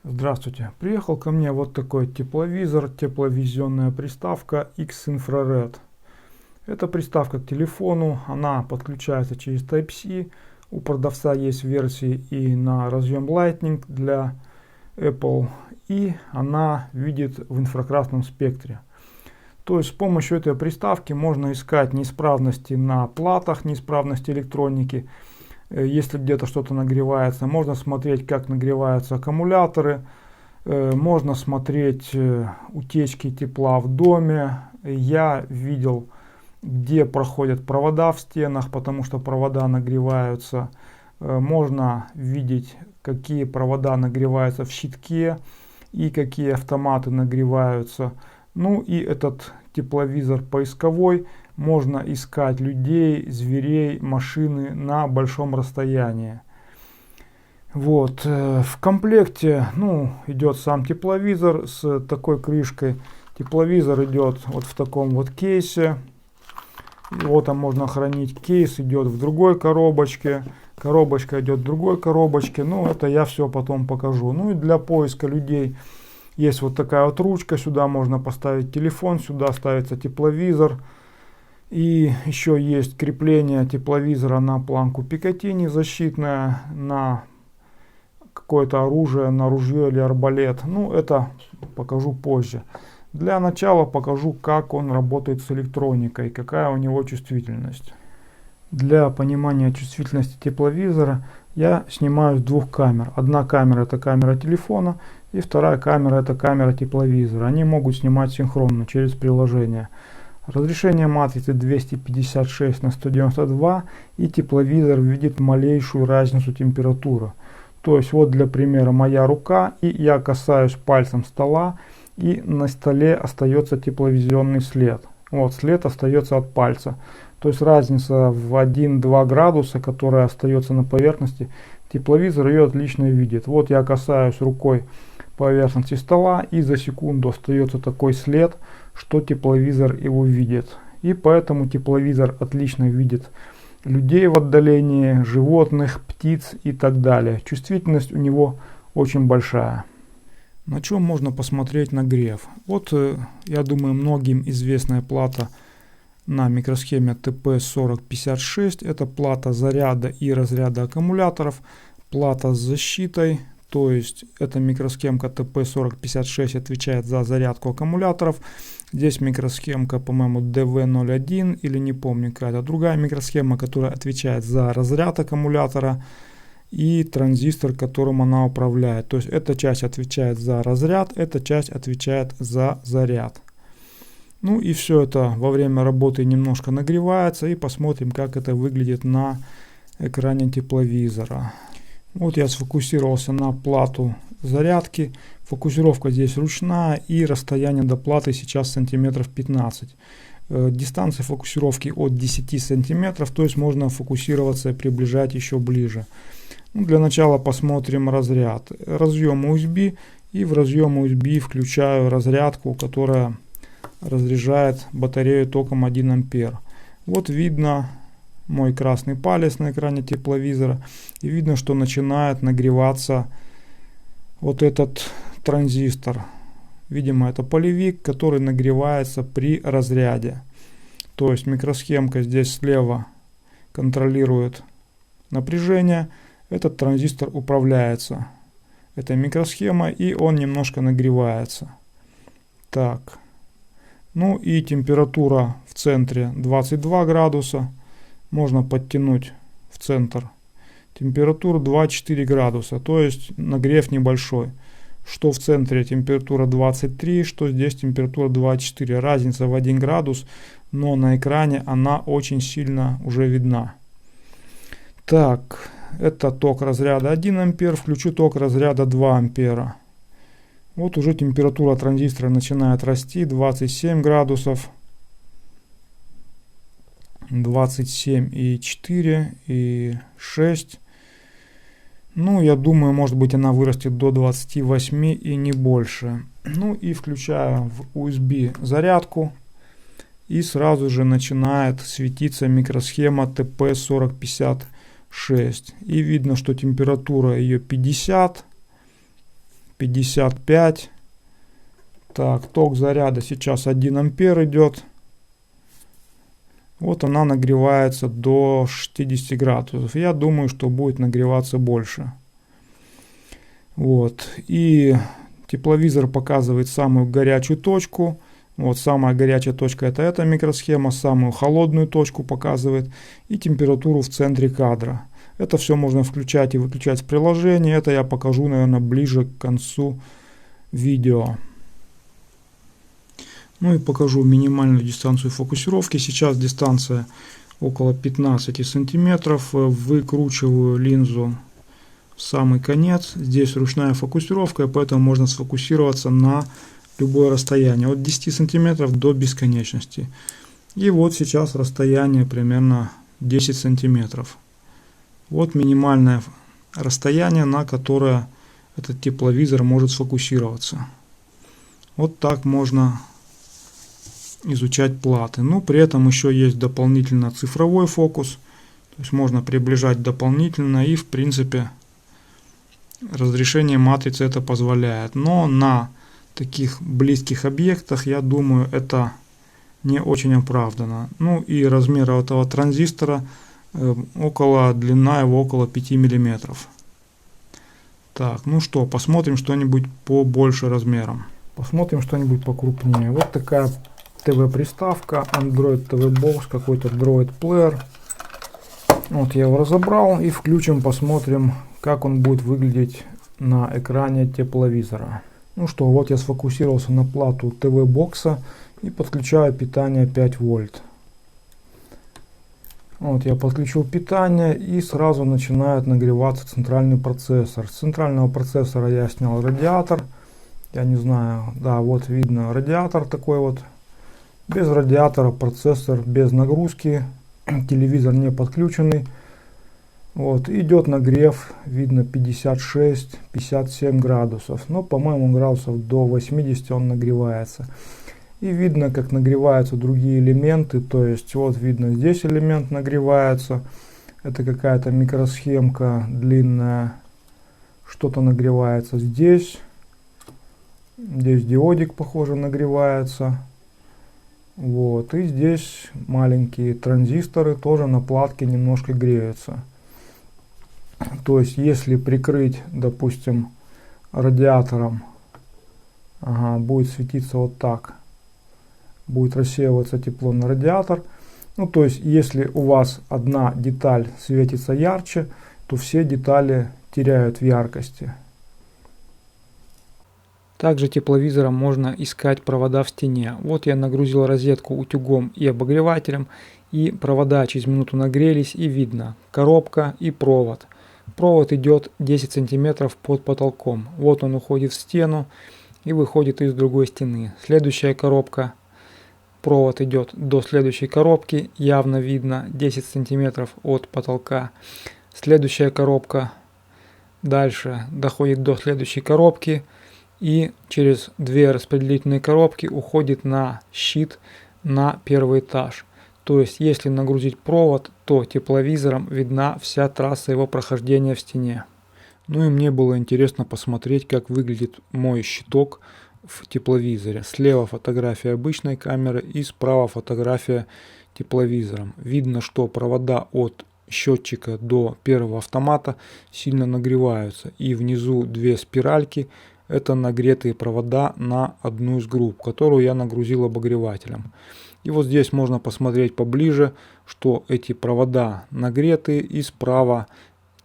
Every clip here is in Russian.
Здравствуйте. Приехал ко мне вот такой тепловизор, тепловизионная приставка X-Infrared. Это приставка к телефону, она подключается через Type-C. У продавца есть версии и на разъем Lightning для Apple, и она видит в инфракрасном спектре. То есть с помощью этой приставки можно искать неисправности на платах, неисправности электроники. Если где-то что-то нагревается, можно смотреть, как нагреваются аккумуляторы, можно смотреть утечки тепла в доме. Я видел, где проходят провода в стенах, потому что провода нагреваются. Можно видеть, какие провода нагреваются в щитке и какие автоматы нагреваются. Ну и этот тепловизор поисковой. Можно искать людей, зверей, машины на большом расстоянии. Вот. В комплекте идет сам тепловизор с такой крышкой. Тепловизор идет вот в таком вот кейсе. Его там можно хранить. Кейс идет в другой коробочке. Коробочка идет в другой коробочке. Это я все потом покажу. Ну и для поиска людей есть вот такая вот ручка. Сюда можно поставить телефон. Сюда ставится тепловизор. И еще есть крепление тепловизора на планку Пикатини защитное, на какое-то оружие, на ружье или арбалет. Это покажу позже. Для начала покажу, как он работает с электроникой, какая у него чувствительность. Для понимания чувствительности тепловизора я снимаю с двух камер. Одна камера это камера телефона, и вторая камера это камера тепловизора. Они могут снимать синхронно через приложение. Разрешение матрицы 256 на 192, и тепловизор видит малейшую разницу температуры. То есть вот для примера моя рука, и я касаюсь пальцем стола, и на столе остается тепловизионный след. Вот след остается от пальца. То есть разница в 1-2 градуса, которая остается на поверхности, тепловизор ее отлично видит. Вот я касаюсь рукой поверхности стола, и за секунду остается такой след, что тепловизор его видит. И поэтому тепловизор отлично видит людей в отдалении, животных, птиц и так далее. Чувствительность у него очень большая. На чем можно посмотреть нагрев? Вот, я думаю, многим известная плата на микросхеме TP4056. Это плата заряда и разряда аккумуляторов, плата с защитой. То есть эта микросхемка TP4056 отвечает за зарядку аккумуляторов. Здесь микросхемка, по-моему, DV01 или не помню какая-то другая микросхема, которая отвечает за разряд аккумулятора, и транзистор, которым она управляет. То есть эта часть отвечает за разряд, эта часть отвечает за заряд. Ну и все это во время работы немножко нагревается, и посмотрим, как это выглядит на экране тепловизора. Вот я сфокусировался на плату зарядки. Фокусировка здесь ручная, и расстояние до платы сейчас сантиметров 15. Дистанция фокусировки от 10 сантиметров, то есть можно фокусироваться и приближать еще ближе. Для начала посмотрим разряд. Разъем USB, и в разъем USB включаю разрядку, которая разряжает батарею током 1 ампер. Вот видно мой красный палец на экране тепловизора, и видно, что начинает нагреваться вот этот транзистор. Видимо, это полевик, который нагревается при разряде. То есть микросхемка здесь слева контролирует напряжение, этот транзистор управляется этой микросхемой, и он немножко нагревается. Так, ну и температура в центре 22 градуса. Можно подтянуть в центр температуру 24 градуса, то есть нагрев небольшой. Что в центре температура 23, что здесь температура 24. Разница в 1 градус, но на экране она очень сильно уже видна. Так, это ток разряда 1 ампер, включу ток разряда 2 ампера. Вот уже температура транзистора начинает расти, 27 градусов. 27,4 и 6. Я думаю, может быть, она вырастет до 28 и не больше. И включаю в USB зарядку, и сразу же начинает светиться микросхема TP4056. И видно, что температура ее 50. 55. Так, ток заряда сейчас 1 ампер идет. Вот она нагревается до 60 градусов. Я думаю, что будет нагреваться больше. Вот. И тепловизор показывает самую горячую точку. Вот самая горячая точка это эта микросхема. Самую холодную точку показывает. И температуру в центре кадра. Это все можно включать и выключать с приложения. Это я покажу, наверное, ближе к концу видео. Ну и покажу минимальную дистанцию фокусировки. Сейчас дистанция около 15 сантиметров. Выкручиваю линзу в самый конец. Здесь ручная фокусировка, поэтому можно сфокусироваться на любое расстояние. От 10 сантиметров до бесконечности. И вот сейчас расстояние примерно 10 сантиметров. Вот минимальное расстояние, на которое этот тепловизор может сфокусироваться. Вот так можно изучать платы. Но при этом еще есть дополнительно цифровой фокус. То есть можно приближать дополнительно, и в принципе разрешение матрицы это позволяет. Но на таких близких объектах, я думаю, это не очень оправдано. Ну и размер этого транзистора длина его около 5 миллиметров. Так, ну что, посмотрим что-нибудь побольше размером. Посмотрим что-нибудь покрупнее. Вот такая ТВ-приставка, Android TV Box, какой-то Droid Player. Вот я его разобрал, и включим, посмотрим, как он будет выглядеть на экране тепловизора. Ну что, вот я сфокусировался на плату ТВ бокса и подключаю питание 5 вольт. Вот я подключил питание, и сразу начинает нагреваться центральный процессор. С центрального процессора я снял радиатор. Я не знаю, да, вот видно радиатор такой вот. Без радиатора процессор без нагрузки, телевизор не подключенный. Вот, идет нагрев, видно 56-57 градусов. Но, по-моему, градусов до 80 он нагревается. И видно, как нагреваются другие элементы. То есть, вот видно, здесь элемент нагревается. Это какая-то микросхемка длинная. Что-то нагревается здесь. Здесь диодик, похоже, нагревается. Вот, и здесь маленькие транзисторы тоже на платке немножко греются. То есть, если прикрыть, допустим, радиатором, будет светиться вот так, будет рассеиваться тепло на радиатор. Ну, то есть, если у вас одна деталь светится ярче, то все детали теряют в яркости. Также тепловизором можно искать провода в стене. Вот я нагрузил розетку утюгом и обогревателем, и провода через минуту нагрелись, и видно коробка и провод. Провод идет 10 сантиметров под потолком. Вот он уходит в стену и выходит из другой стены. Следующая коробка, провод идет до следующей коробки, явно видно 10 сантиметров от потолка. Следующая коробка дальше доходит до следующей коробки. И через две распределительные коробки уходит на щит на первый этаж. То есть, если нагрузить провод, то тепловизором видна вся трасса его прохождения в стене. Ну и мне было интересно посмотреть, как выглядит мой щиток в тепловизоре. Слева фотография обычной камеры и справа фотография тепловизором. Видно, что провода от счетчика до первого автомата сильно нагреваются. И внизу две спиральки. Это нагретые провода на одну из групп, которую я нагрузил обогревателем. И вот здесь можно посмотреть поближе, что эти провода нагретые, и справа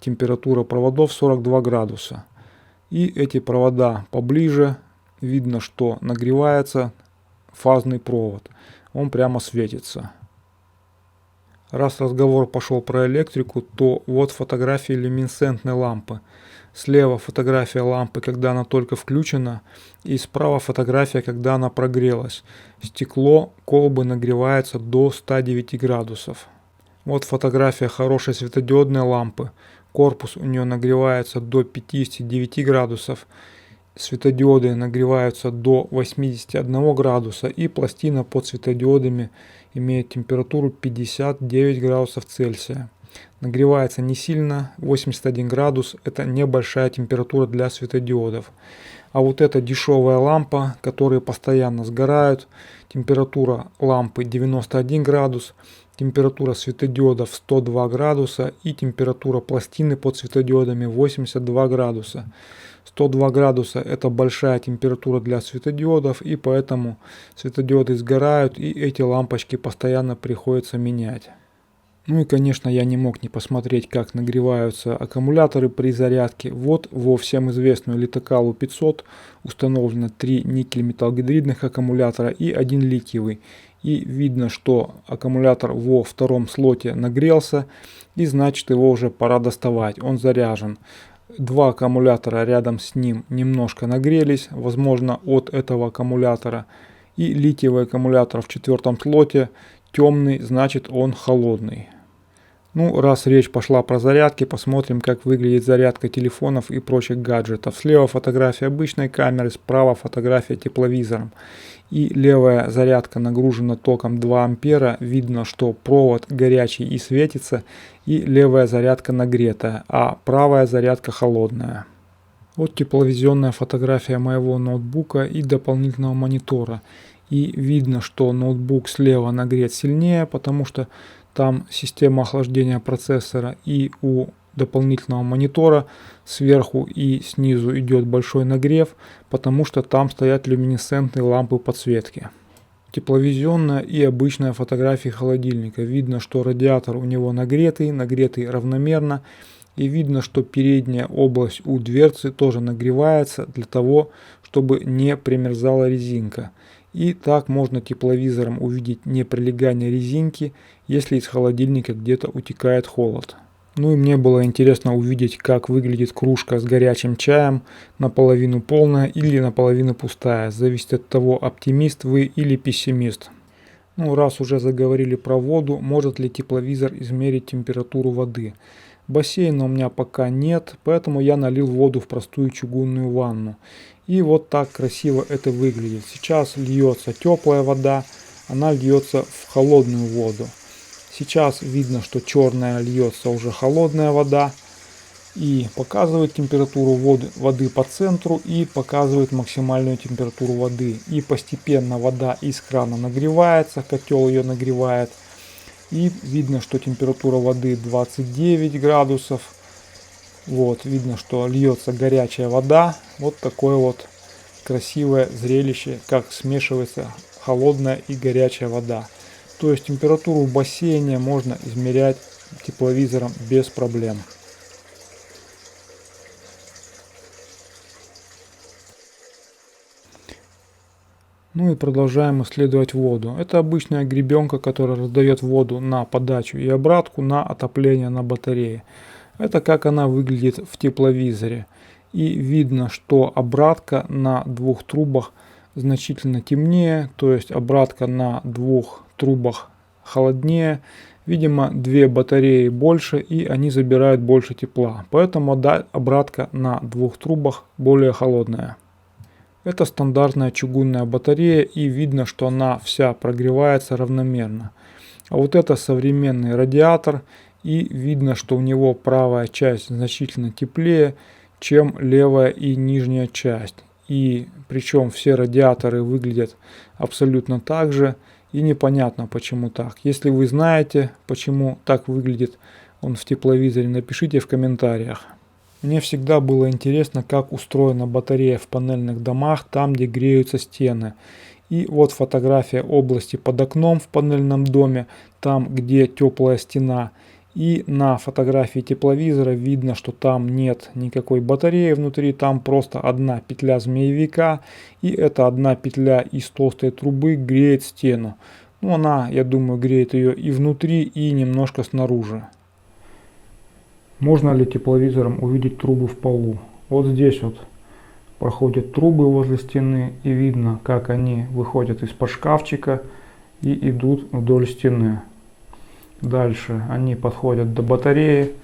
температура проводов 42 градуса. И эти провода поближе, видно, что нагревается фазный провод. Он прямо светится. Раз разговор пошел про электрику, то вот фотографии люминесцентной лампы. Слева фотография лампы, когда она только включена, и справа фотография, когда она прогрелась. Стекло колбы нагревается до 109 градусов. Вот фотография хорошей светодиодной лампы. Корпус у нее нагревается до 59 градусов. Светодиоды нагреваются до 81 градуса, и пластина под светодиодами имеет температуру 59 градусов Цельсия. Нагревается не сильно, 81 градус, это небольшая температура для светодиодов. А вот эта дешевая лампа, которые постоянно сгорают, температура лампы 91 градус, температура светодиодов 102 градуса и температура пластины под светодиодами 82 градуса. 102 градуса это большая температура для светодиодов, и поэтому светодиоды сгорают, и эти лампочки постоянно приходится менять. Ну и конечно я не мог не посмотреть, как нагреваются аккумуляторы при зарядке. Вот во всем известную Litokal 500 установлено 3 никель-металлгидридных аккумулятора и 1 литиевый. И видно, что аккумулятор во втором слоте нагрелся, и значит его уже пора доставать, он заряжен. Два аккумулятора рядом с ним немножко нагрелись, возможно от этого аккумулятора. И литиевый аккумулятор в четвертом слоте темный, значит он холодный. Ну, раз речь пошла про зарядки, посмотрим, как выглядит зарядка телефонов и прочих гаджетов. Слева фотография обычной камеры, справа фотография тепловизором. И левая зарядка нагружена током 2 ампера. Видно, что провод горячий и светится. И левая зарядка нагретая, а правая зарядка холодная. Вот тепловизионная фотография моего ноутбука и дополнительного монитора. И видно, что ноутбук слева нагрет сильнее, потому что там система охлаждения процессора, и у дополнительного монитора сверху и снизу идет большой нагрев, потому что там стоят люминесцентные лампы подсветки. Тепловизионная и обычная фотография холодильника. Видно, что радиатор у него нагретый равномерно. И видно, что передняя область у дверцы тоже нагревается для того, чтобы не примерзала резинка. И так можно тепловизором увидеть неприлегание резинки, если из холодильника где-то утекает холод. Ну и мне было интересно увидеть, как выглядит кружка с горячим чаем, наполовину полная или наполовину пустая. Зависит от того, оптимист вы или пессимист. Ну, раз уже заговорили про воду, может ли тепловизор измерить температуру воды? Бассейна у меня пока нет, поэтому я налил воду в простую чугунную ванну. И вот так красиво это выглядит. Сейчас льется теплая вода, она льется в холодную воду. Сейчас видно, что черная льется уже холодная вода. И показывает температуру воды по центру и показывает максимальную температуру воды. И постепенно вода из крана нагревается, котел ее нагревает. И видно, что температура воды 29 градусов. Вот, видно, что льется горячая вода. Вот такое вот красивое зрелище, как смешивается холодная и горячая вода. То есть температуру в бассейне можно измерять тепловизором без проблем. Ну и продолжаем исследовать воду. Это обычная гребенка, которая раздает воду на подачу и обратку на отопление на батарее. Это как она выглядит в тепловизоре. И видно, что обратка на двух трубах значительно темнее, то есть обратка на двух трубах холоднее. Видимо, две батареи больше, и они забирают больше тепла. Поэтому обратка на двух трубах более холодная. Это стандартная чугунная батарея, и видно, что она вся прогревается равномерно. А вот это современный радиатор, и видно, что у него правая часть значительно теплее, чем левая и нижняя часть. И причем все радиаторы выглядят абсолютно так же, и непонятно почему так. Если вы знаете, почему так выглядит он в тепловизоре, напишите в комментариях. Мне всегда было интересно, как устроена батарея в панельных домах, там где греются стены. И вот фотография области под окном в панельном доме, там где теплая стена. И на фотографии тепловизора видно, что там нет никакой батареи внутри, там просто одна петля змеевика. И эта одна петля из толстой трубы греет стену. Ну, она, я думаю, греет ее и внутри, и немножко снаружи. Можно ли тепловизором увидеть трубы в полу? Вот здесь вот проходят трубы возле стены, и видно, как они выходят из-под шкафчика и идут вдоль стены. Дальше они подходят до батареи,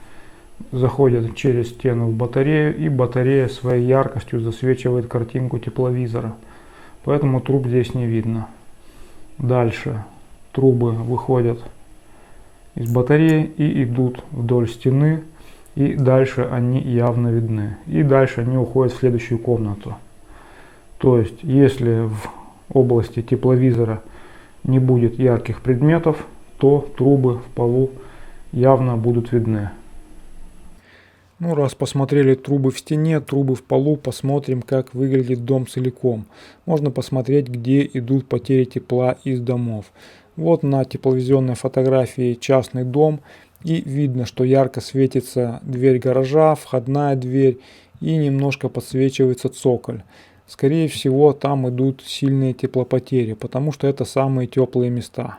заходят через стену в батарею, и батарея своей яркостью засвечивает картинку тепловизора. Поэтому труб здесь не видно. Дальше трубы выходят из батареи и идут вдоль стены. И дальше они явно видны. И дальше они уходят в следующую комнату. То есть, если в области тепловизора не будет ярких предметов, то трубы в полу явно будут видны. Ну, раз посмотрели трубы в стене, трубы в полу, посмотрим, как выглядит дом целиком. Можно посмотреть, где идут потери тепла из домов. Вот на тепловизионной фотографии частный дом. И видно, что ярко светится дверь гаража, входная дверь и немножко подсвечивается цоколь. Скорее всего, там идут сильные теплопотери, потому что это самые теплые места.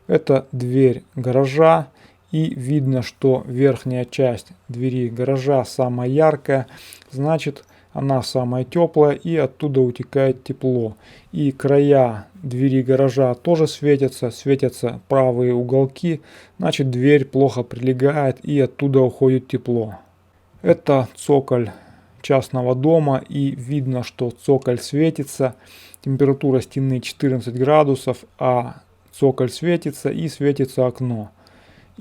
Это дверь гаража, и видно, что верхняя часть двери гаража самая яркая, значит, она самая теплая, и оттуда утекает тепло. И края двери гаража тоже светятся правые уголки, значит, дверь плохо прилегает, и оттуда уходит тепло. Это цоколь частного дома, и видно, что цоколь светится, температура стены 14 градусов, а цоколь светится и светится окно.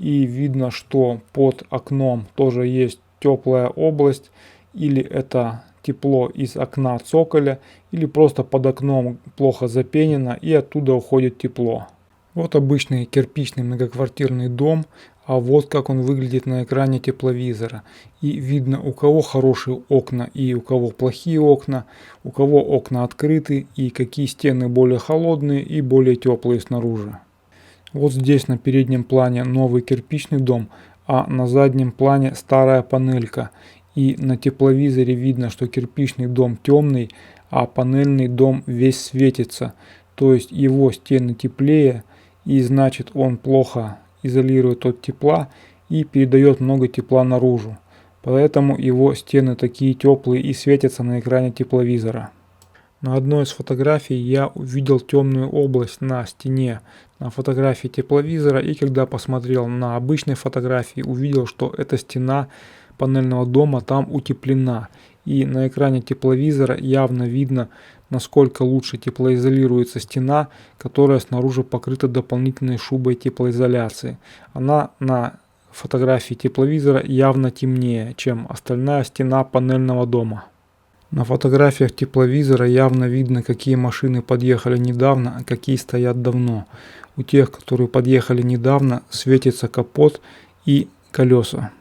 И видно, что под окном тоже есть теплая область, или это тепло из окна цоколя, или просто под окном плохо запенено и оттуда уходит тепло. Вот обычный кирпичный многоквартирный дом, а вот как он выглядит на экране тепловизора. И видно, у кого хорошие окна и у кого плохие окна, у кого окна открыты и какие стены более холодные и более теплые снаружи. Вот здесь на переднем плане новый кирпичный дом, а на заднем плане старая панелька. И на тепловизоре видно, что кирпичный дом темный, а панельный дом весь светится. То есть его стены теплее, и значит он плохо изолирует от тепла и передает много тепла наружу. Поэтому его стены такие теплые и светятся на экране тепловизора. На одной из фотографий я увидел темную область на стене на фотографии тепловизора, и когда посмотрел на обычной фотографии, увидел, что эта стена панельного дома там утеплена. И на экране тепловизора явно видно, насколько лучше теплоизолируется стена, которая снаружи покрыта дополнительной шубой теплоизоляции. Она на фотографии тепловизора явно темнее, чем остальная стена панельного дома. На фотографиях тепловизора явно видно, какие машины подъехали недавно, а какие стоят давно. У тех, которые подъехали недавно, светится капот и колеса.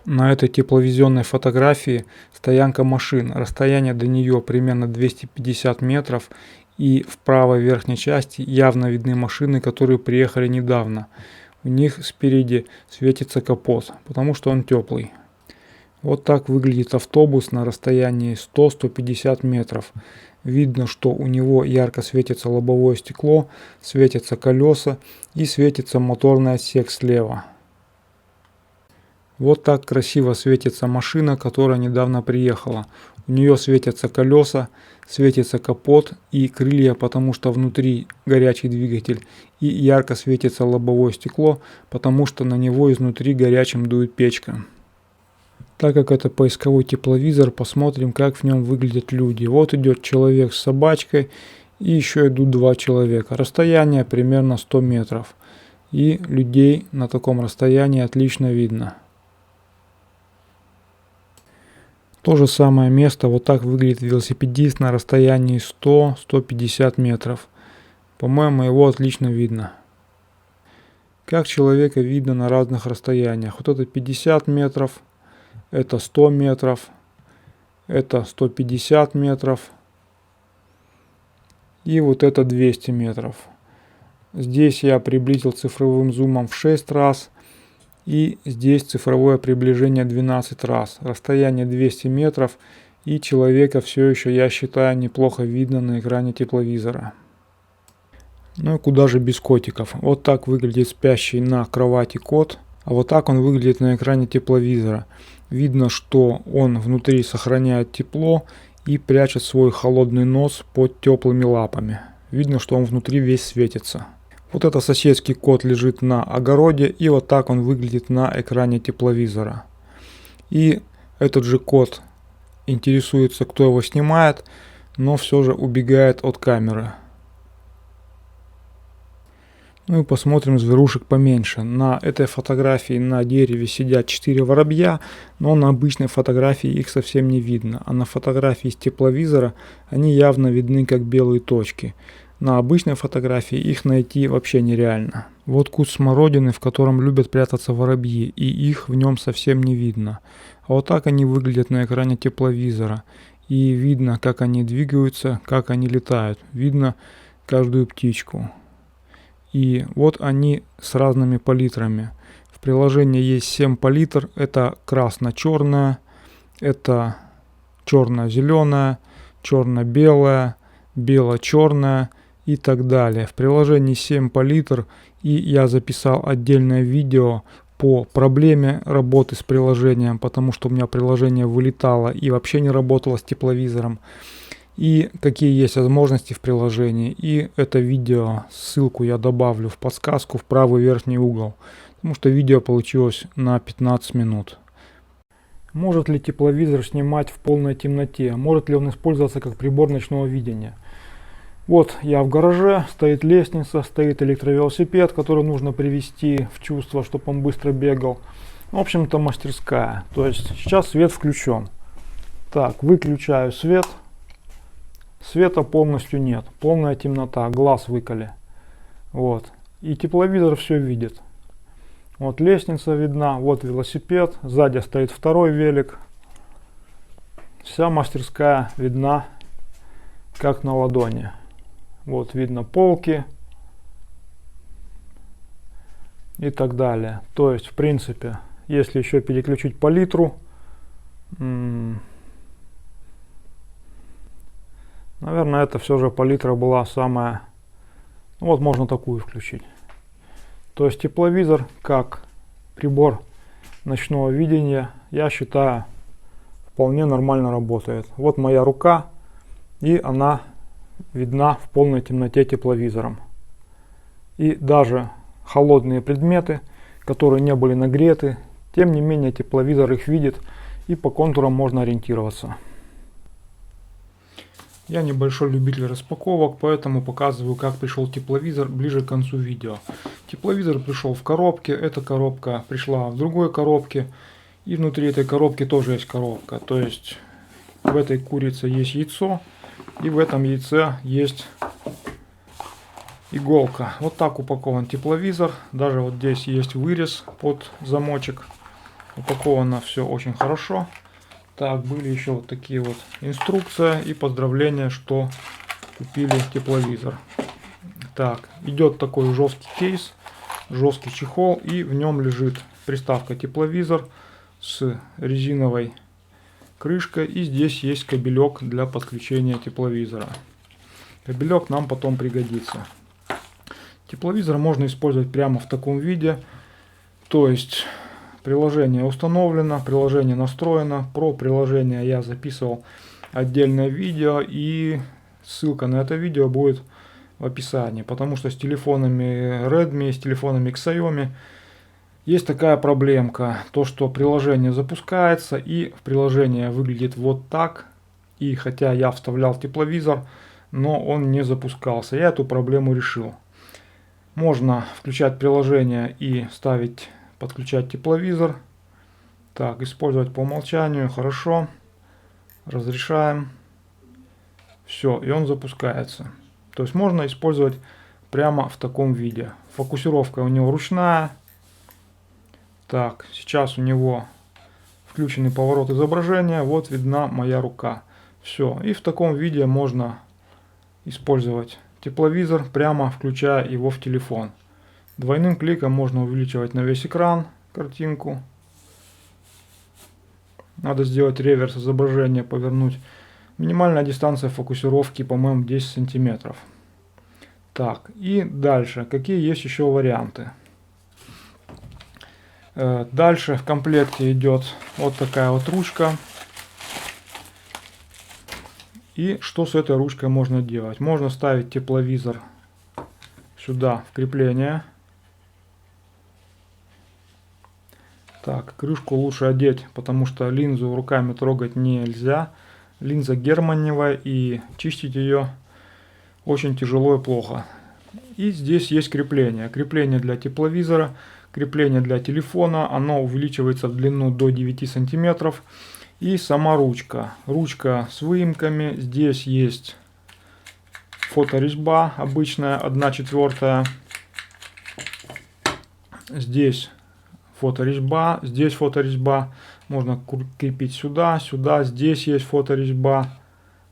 На этой тепловизионной фотографии стоянка машин. Расстояние до нее примерно 250 метров. И в правой верхней части явно видны машины, которые приехали недавно. У них спереди светится капот, потому что он теплый. Вот так выглядит автобус на расстоянии 100-150 метров. Видно, что у него ярко светится лобовое стекло, светятся колеса и светится моторный отсек слева. Вот так красиво светится машина, которая недавно приехала. У нее светятся колеса, светится капот и крылья, потому что внутри горячий двигатель. И ярко светится лобовое стекло, потому что на него изнутри горячим дует печка. Так как это поисковой тепловизор, посмотрим, как в нем выглядят люди. Вот идет человек с собачкой, и еще идут два человека. Расстояние примерно 100 метров. И людей на таком расстоянии отлично видно. То же самое место, вот так выглядит велосипедист на расстоянии 100-150 метров. По-моему, его отлично видно. Как человека видно на разных расстояниях. Вот это 50 метров. Это 100 метров, это 150 метров и вот это 200 метров. Здесь я приблизил цифровым зумом в 6 раз и здесь цифровое приближение 12 раз. Расстояние 200 метров и человека все еще, я считаю, неплохо видно на экране тепловизора. Ну и куда же без котиков. Вот так выглядит спящий на кровати кот, а вот так он выглядит на экране тепловизора. Видно, что он внутри сохраняет тепло и прячет свой холодный нос под теплыми лапами. Видно, что он внутри весь светится. Вот это соседский кот лежит на огороде, и вот так он выглядит на экране тепловизора. И этот же кот интересуется, кто его снимает, но все же убегает от камеры. Ну и посмотрим зверушек поменьше. На этой фотографии на дереве сидят 4 воробья, но на обычной фотографии их совсем не видно. А на фотографии с тепловизора они явно видны как белые точки. На обычной фотографии их найти вообще нереально. Вот куст смородины, в котором любят прятаться воробьи, и их в нем совсем не видно. А вот так они выглядят на экране тепловизора. И видно, как они двигаются, как они летают. Видно каждую птичку. И вот они с разными палитрами. В приложении есть 7 палитр. Это красно-черная, это черно-зеленая, черно-белая, бело-черная и так далее. В приложении 7 палитр, и я записал отдельное видео по проблеме работы с приложением, потому что у меня приложение вылетало и вообще не работало с тепловизором. И какие есть возможности в приложении. И это видео, ссылку я добавлю в подсказку в правый верхний угол, потому что видео получилось на 15 минут. Может ли тепловизор снимать в полной темноте? Может ли он использоваться как прибор ночного видения? Вот я в гараже, стоит лестница, стоит электровелосипед, который нужно привести в чувство, чтобы он быстро бегал. В общем-то мастерская. То есть сейчас свет включен. Так, выключаю свет. Света полностью нет, полная темнота, глаз выколи. Вот. И тепловизор все видит. Вот лестница видна, вот велосипед, сзади стоит второй велик. Вся мастерская видна как на ладони. Вот видно полки и так далее. То есть, в принципе, если еще переключить палитру, наверное, это все же палитра была самая... Вот можно такую включить. То есть тепловизор как прибор ночного видения, я считаю, вполне нормально работает. Вот моя рука, и она видна в полной темноте тепловизором. И даже холодные предметы, которые не были нагреты, тем не менее тепловизор их видит, и по контурам можно ориентироваться. Я небольшой любитель распаковок, поэтому показываю, как пришел тепловизор ближе к концу видео. Тепловизор пришел в коробке, эта коробка пришла в другой коробке, и внутри этой коробки тоже есть коробка. То есть в этой курице есть яйцо, и в этом яйце есть иголка. Вот так упакован тепловизор, даже вот здесь есть вырез под замочек. Упаковано все очень хорошо. Так, были еще вот такие вот инструкция и поздравления, что купили тепловизор. Так, идет такой жесткий кейс, жесткий чехол, и в нем лежит приставка тепловизор с резиновой крышкой, и здесь есть кабелек для подключения тепловизора. Кабелек нам потом пригодится. Тепловизор можно использовать прямо в таком виде, то есть приложение установлено, приложение настроено. Про приложение я записывал отдельное видео, и ссылка на это видео будет в описании. Потому что с телефонами Redmi, с телефонами Xiaomi есть такая проблемка. То, что приложение запускается, и приложение выглядит вот так. И хотя я вставлял тепловизор, но он не запускался. Я эту проблему решил. Можно включать приложение и ставить... подключать тепловизор. Так, использовать по умолчанию. Хорошо. Разрешаем. Все, и он запускается. То есть можно использовать прямо в таком виде. Фокусировка у него ручная. Так, сейчас у него включенный поворот изображения. Вот видна моя рука. Все, и в таком виде можно использовать тепловизор, прямо включая его в телефон. Двойным кликом можно увеличивать на весь экран картинку. Надо сделать реверс изображения, повернуть. Минимальная дистанция фокусировки, по-моему, 10 сантиметров. Так, и дальше. Какие есть еще варианты? Дальше в комплекте идет вот такая вот ручка. И что с этой ручкой можно делать? Можно ставить тепловизор сюда в крепление. Так, крышку лучше одеть, потому что линзу руками трогать нельзя. Линза германиевая, и чистить ее очень тяжело и плохо. И здесь есть крепление. Крепление для тепловизора, крепление для телефона. Оно увеличивается в длину до 9 сантиметров. И сама ручка. Ручка с выемками. Здесь есть фоторезьба обычная, 1/4. Здесь фоторезьба, здесь фоторезьба. Можно крепить сюда, сюда, здесь есть фоторезьба.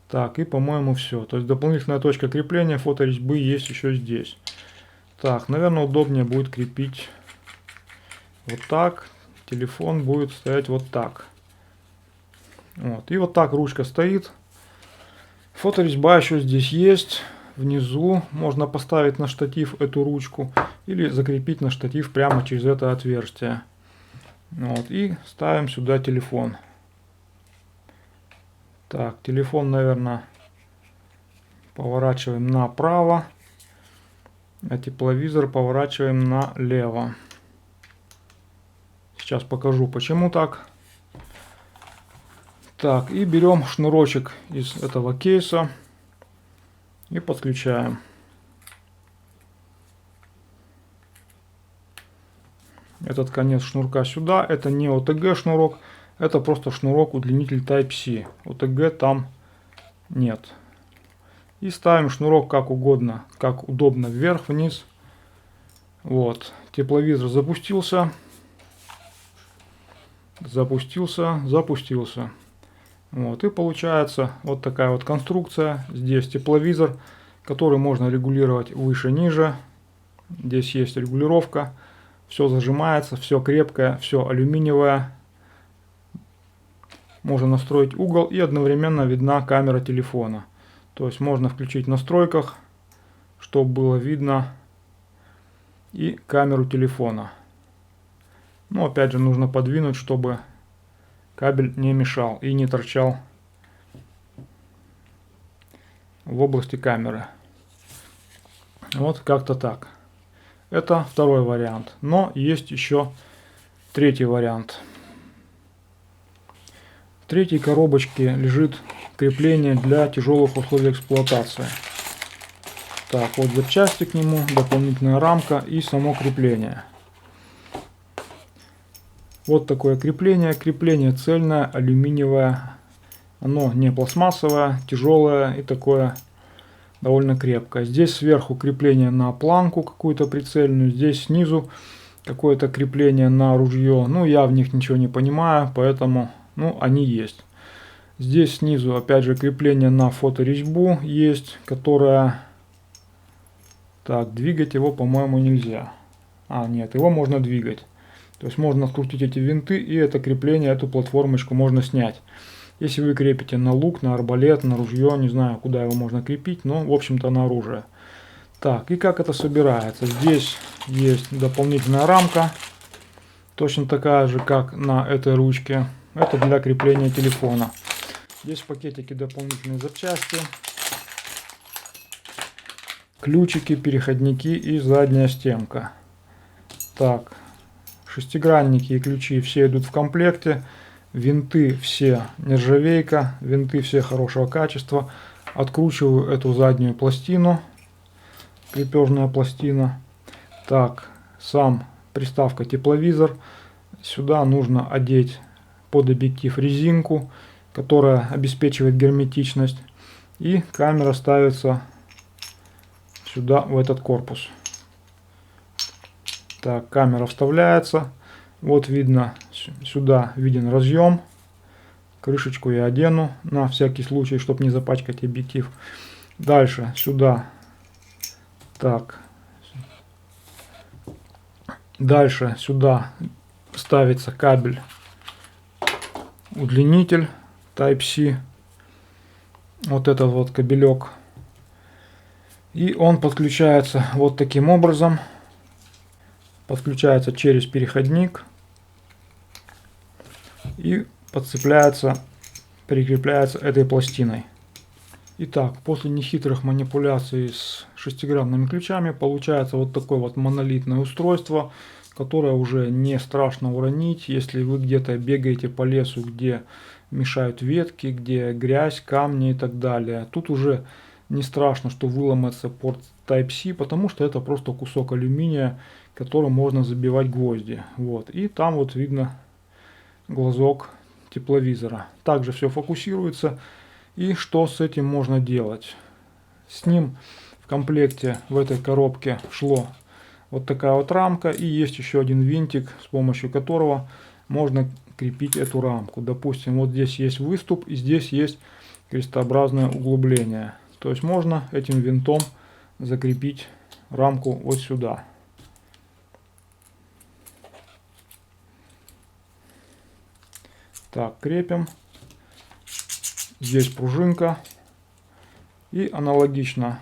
Так, и по-моему все. То есть дополнительная точка крепления фоторезьбы есть еще здесь. Так, наверное, удобнее будет крепить вот так. Телефон будет стоять вот так. Вот. И вот так ручка стоит. Фоторезьба еще здесь есть. Внизу можно поставить на штатив эту ручку или закрепить на штатив прямо через это отверстие. Вот, и ставим сюда телефон. Так, телефон, наверное, поворачиваем направо, а тепловизор поворачиваем налево. Сейчас покажу, почему так. Так, и берем шнурочек из этого кейса и подключаем. Этот конец шнурка сюда. Это не OTG шнурок, это просто шнурок удлинитель Type-C. OTG там нет. И ставим шнурок как угодно, как удобно, вверх-вниз. Вот, тепловизор запустился. Запустился. Вот, и получается вот такая вот конструкция. Здесь тепловизор, который можно регулировать выше-ниже. Здесь есть регулировка. Все зажимается, все крепкое, все алюминиевое. Можно настроить угол, и одновременно видна камера телефона. То есть можно включить в настройках, чтобы было видно и камеру телефона. Но опять же нужно подвинуть, чтобы кабель не мешал и не торчал в области камеры. Вот как-то так. Это второй вариант. Но есть еще третий вариант. В третьей коробочке лежит крепление для тяжелых условий эксплуатации. Так, вот запчасти к нему, дополнительная рамка и само крепление. Вот такое крепление. Крепление цельное, алюминиевое. Оно не пластмассовое, тяжелое и такое довольно крепкое. Здесь сверху крепление на планку какую-то прицельную. Здесь снизу какое-то крепление на ружье. Ну, я в них ничего не понимаю, поэтому, ну, они есть. Здесь снизу, опять же, крепление на фоторезьбу есть, которая... Так, двигать его, по-моему, нельзя. А, нет, его можно двигать. То есть можно открутить эти винты, и это крепление, эту платформочку можно снять. Если вы крепите на лук, на арбалет, на ружье, не знаю, куда его можно крепить, но, в общем-то, на оружие. Так, и как это собирается? Здесь есть дополнительная рамка, точно такая же, как на этой ручке. Это для крепления телефона. Здесь в пакетике дополнительные запчасти, ключики, переходники и задняя стенка. Так, шестигранники и ключи все идут в комплекте. Винты все нержавейка, винты все хорошего качества. Откручиваю эту заднюю пластину, крепежная пластина. Так, сам приставка тепловизор. Сюда нужно одеть под объектив резинку, которая обеспечивает герметичность. И камера ставится сюда, в этот корпус. Так, камера вставляется. Вот видно, сюда виден разъем. Крышечку я одену на всякий случай, чтобы не запачкать объектив. Дальше сюда. Так. Дальше сюда ставится кабель удлинитель Type-C. Вот этот вот кабелек. И он подключается вот таким образом. Подключается через переходник и подцепляется, прикрепляется этой пластиной. Итак, после нехитрых манипуляций с шестигранными ключами получается вот такое вот монолитное устройство, которое уже не страшно уронить, если вы где-то бегаете по лесу, где мешают ветки, где грязь, камни и так далее. Тут уже не страшно, что выломается порт Type-C, потому что это просто кусок алюминия, которым можно забивать гвозди. Вот. И там вот видно глазок тепловизора. Также все фокусируется. И что с этим можно делать? С ним в комплекте в этой коробке шло вот такая вот рамка, и есть еще один винтик, с помощью которого можно крепить эту рамку. Допустим, вот здесь есть выступ, и здесь есть крестообразное углубление. То есть можно этим винтом закрепить рамку вот сюда. Так, крепим. Здесь пружинка. И аналогично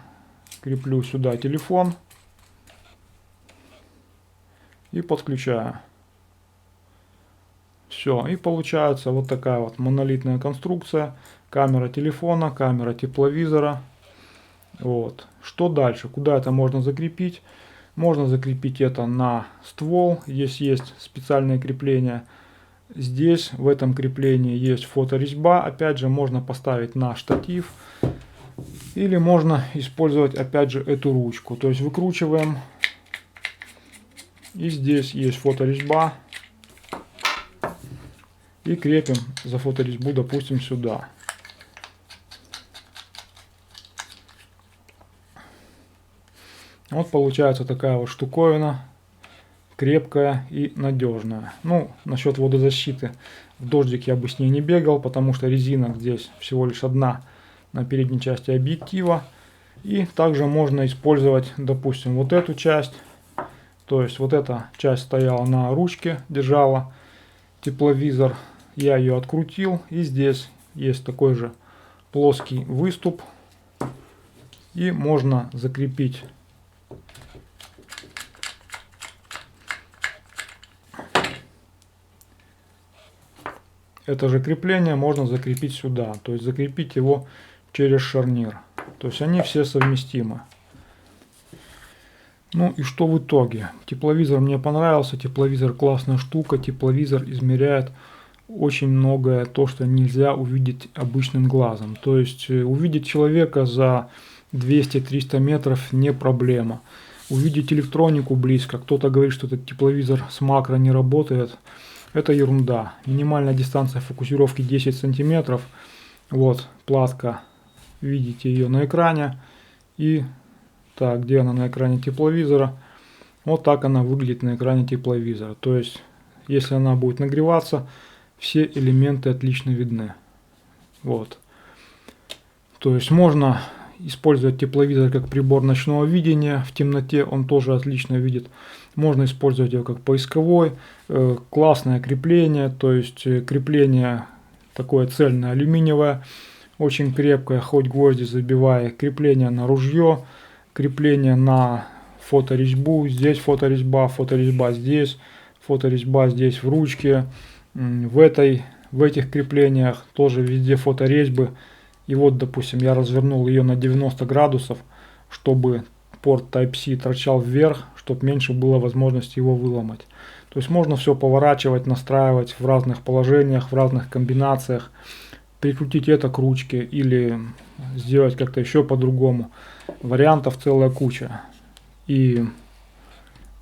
креплю сюда телефон. И подключаю. Все, и получается вот такая вот монолитная конструкция. Камера телефона, камера тепловизора. Вот. Что дальше? Куда это можно закрепить? Можно закрепить это на ствол. Здесь есть специальное крепление. Здесь в этом креплении есть фоторезьба. Опять же можно поставить на штатив. Или можно использовать опять же эту ручку. То есть выкручиваем. И здесь есть фоторезьба. И крепим за фоторезьбу, допустим, сюда. Вот получается такая вот штуковина. Крепкая и надежная. Ну, насчет водозащиты. В дождик я бы с ней не бегал, потому что резина здесь всего лишь одна на передней части объектива. И также можно использовать, допустим, вот эту часть. То есть вот эта часть стояла на ручке, держала тепловизор. Я ее открутил, и здесь есть такой же плоский выступ. И можно закрепить это же крепление, можно закрепить сюда. То есть закрепить его через шарнир. То есть они все совместимы. Ну и что в итоге? Тепловизор мне понравился, тепловизор классная штука, тепловизор измеряет очень многое, то, что нельзя увидеть обычным глазом. То есть увидеть человека за 200-300 метров не проблема. Увидеть электронику близко, кто-то говорит, что этот тепловизор с макро не работает, это ерунда. Минимальная дистанция фокусировки 10 сантиметров. Вот платка, видите ее на экране. И так, где она на экране тепловизора? Вот так она выглядит на экране тепловизора. То есть, если она будет нагреваться, все элементы отлично видны. Вот. То есть, можно использовать тепловизор как прибор ночного видения. В темноте он тоже отлично видит. Можно использовать его как поисковой. Классное крепление. То есть, крепление такое цельное, алюминиевое. Очень крепкое, хоть гвозди забивая. Крепление на ружье. Крепление на фоторезьбу, здесь фоторезьба, фоторезьба здесь, фоторезьба здесь в ручке, в этих креплениях тоже везде фоторезьбы. И вот, допустим, я развернул ее на 90 градусов, чтобы порт Type-C торчал вверх, чтобы меньше было возможности его выломать. То есть можно все поворачивать, настраивать в разных положениях, в разных комбинациях, прикрутить это к ручке или сделать как-то еще по-другому. Вариантов целая куча. И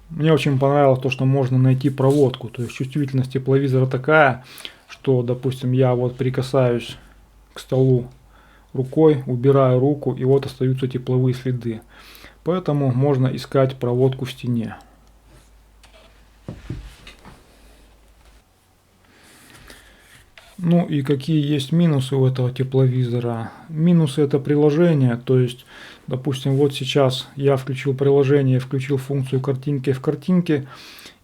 мне очень понравилось то, что можно найти проводку. То есть чувствительность тепловизора такая, что, допустим, я вот прикасаюсь к столу рукой, убираю руку, и вот остаются тепловые следы. Поэтому можно искать проводку в стене. Ну и какие есть минусы у этого тепловизора? Минусы — это приложение, то есть, допустим, вот сейчас я включил приложение, включил функцию картинки в картинке,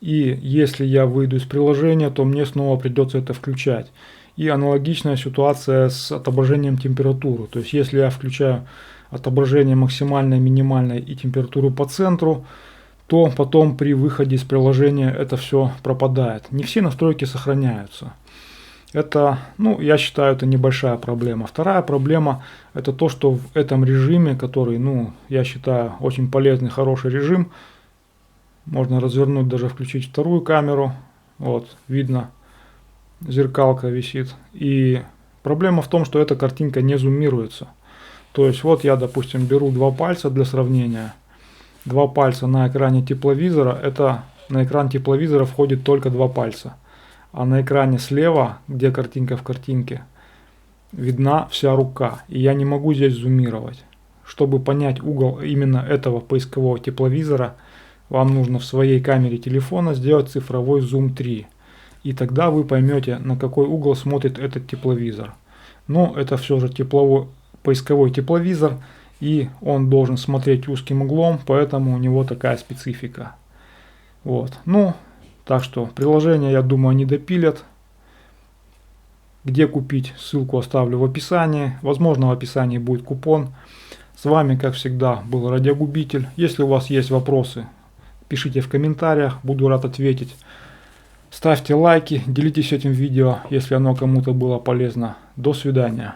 и если я выйду из приложения, то мне снова придется это включать. И аналогичная ситуация с отображением температуры, то есть если я включаю отображение максимальное, минимальное и температуру по центру, то потом при выходе из приложения это все пропадает. Не все настройки сохраняются. Это, ну, я считаю, это небольшая проблема. Вторая проблема — это то, что в этом режиме, который, ну, я считаю, очень полезный, хороший режим, можно развернуть, даже включить вторую камеру. Вот, видно, зеркалка висит. И проблема в том, что эта картинка не зумируется. То есть вот я, допустим, беру два пальца для сравнения. Два пальца на экране тепловизора, это на экран тепловизора входит только два пальца. А на экране слева, где картинка в картинке, видна вся рука. И я не могу здесь зумировать. Чтобы понять угол именно этого поискового тепловизора, вам нужно в своей камере телефона сделать цифровой зум 3. И тогда вы поймете, на какой угол смотрит этот тепловизор. Но это все же поисковой тепловизор, и он должен смотреть узким углом, поэтому у него такая специфика. Вот. Ну, так что приложение, я думаю, они допилят. Где купить, ссылку оставлю в описании. Возможно, в описании будет купон. С вами, как всегда, был Радиогубитель. Если у вас есть вопросы, пишите в комментариях, буду рад ответить. Ставьте лайки, делитесь этим видео, если оно кому-то было полезно. До свидания.